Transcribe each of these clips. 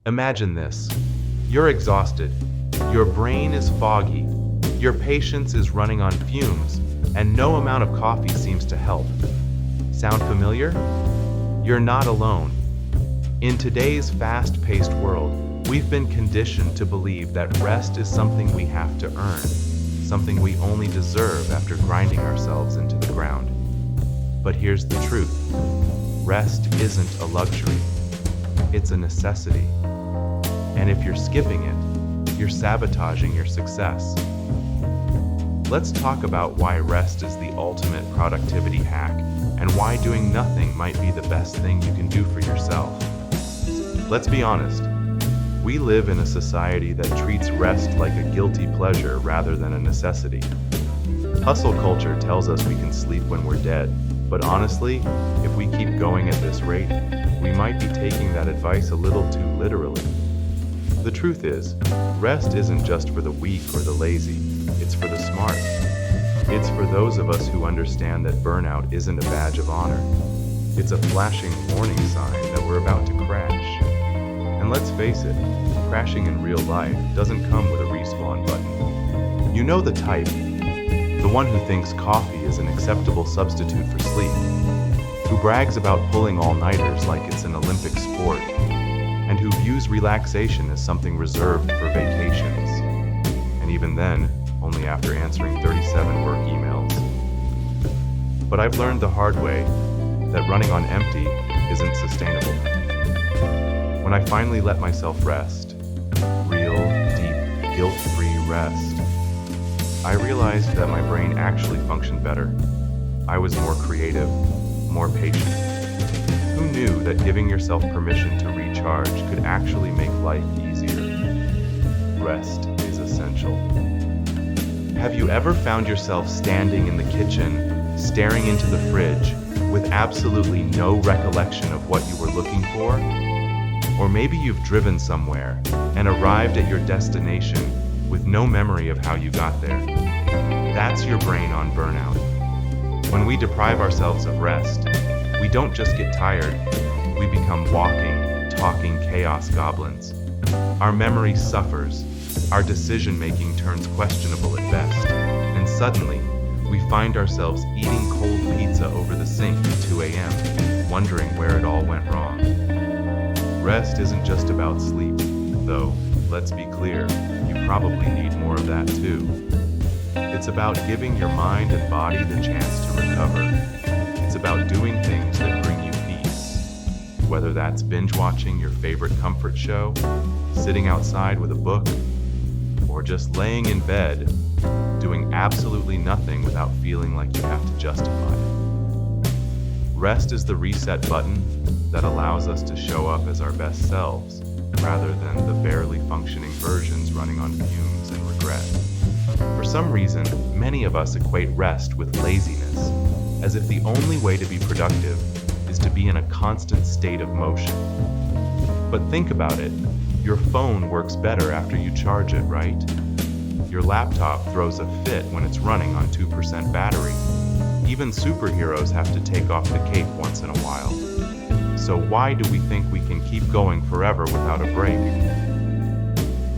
Imagine this. You're exhausted, your brain is foggy, your patience is running on fumes, and no amount of coffee seems to help. Sound familiar? You're not alone. In today's fast-paced world, we've been conditioned to believe that rest is something we have to earn, something we only deserve after grinding ourselves into the ground. But here's the truth. Rest isn't a luxury. It's a necessity. And if you're skipping it, you're sabotaging your success. Let's talk about why rest is the ultimate productivity hack and why doing nothing might be the best thing you can do for yourself. Let's be honest. We live in a society that treats rest like a guilty pleasure rather than a necessity. Hustle culture tells us we can sleep when we're dead, but honestly, if we keep going at this rate, we might be taking that advice a little too literally. The truth is, rest isn't just for the weak or the lazy, it's for the smart. It's for those of us who understand that burnout isn't a badge of honor. It's a flashing warning sign that we're about to crash. And let's face it, crashing in real life doesn't come with a respawn button. You know the type, the one who thinks coffee is an acceptable substitute for sleep, who brags about pulling all-nighters like it's an Olympic sport, and who views relaxation as something reserved for vacations, and even then, only after answering 37 work emails. But I've learned the hard way that running on empty isn't sustainable. When I finally let myself rest, real, deep, guilt-free rest, I realized that my brain actually functioned better. I was more creative, more patient. Who knew that giving yourself permission to recharge could actually make life easier? Rest is essential. Have you ever found yourself standing in the kitchen, staring into the fridge, with absolutely no recollection of what you were looking for? Or maybe you've driven somewhere and arrived at your destination with no memory of how you got there. That's your brain on burnout. When we deprive ourselves of rest, we don't just get tired, we become walking, talking chaos goblins. Our memory suffers, our decision-making turns questionable at best, and suddenly, we find ourselves eating cold pizza over the sink at 2 a.m., wondering where it all went wrong. Rest isn't just about sleep, though, let's be clear, you probably need more of that too. It's about giving your mind and body the chance to recover. It's about doing things that bring you peace. Whether that's binge-watching your favorite comfort show, sitting outside with a book, or just laying in bed, doing absolutely nothing without feeling like you have to justify it. Rest is the reset button that allows us to show up as our best selves, rather than the barely functioning versions running on fumes and regret. For some reason, many of us equate rest with laziness, as if the only way to be productive is to be in a constant state of motion. But think about it, your phone works better after you charge it, right? Your laptop throws a fit when it's running on 2% battery. Even superheroes have to take off the cape once in a while. So why do we think we can keep going forever without a break?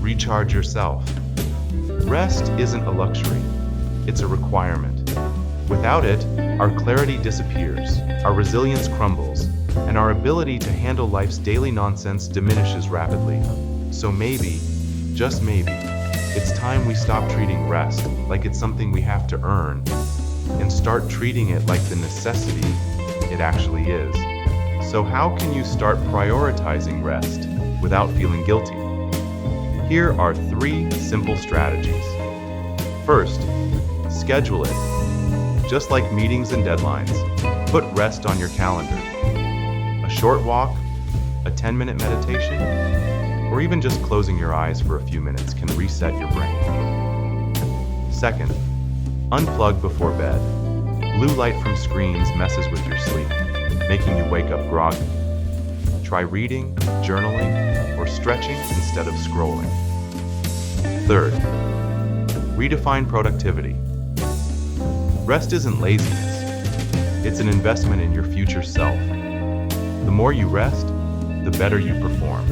Recharge yourself. Rest isn't a luxury, it's a requirement. Without it, our clarity disappears, our resilience crumbles, and our ability to handle life's daily nonsense diminishes rapidly. So maybe, just maybe, it's time we stop treating rest like it's something we have to earn, and start treating it like the necessity it actually is. So how can you start prioritizing rest without feeling guilty? Here are 3 simple strategies. First, schedule it. Just like meetings and deadlines, put rest on your calendar. A short walk, a 10-minute meditation, or even just closing your eyes for a few minutes can reset your brain. Second, unplug before bed. Blue light from screens messes with your sleep, making you wake up groggy. Try reading, journaling, or stretching instead of scrolling. Third, redefine productivity. Rest isn't laziness. It's an investment in your future self. The more you rest, the better you perform.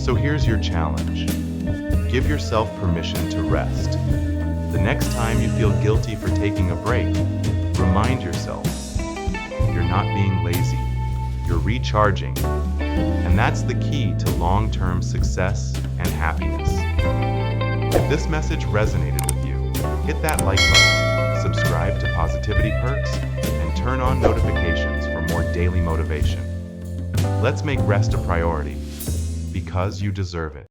So here's your challenge. Give yourself permission to rest. The next time you feel guilty for taking a break, remind yourself, you're not being lazy, you're recharging. And that's the key to long-term success and happiness. If this message resonated with you, hit that like button, subscribe to Positivity Perks, and turn on notifications for more daily motivation. Let's make rest a priority, because you deserve it.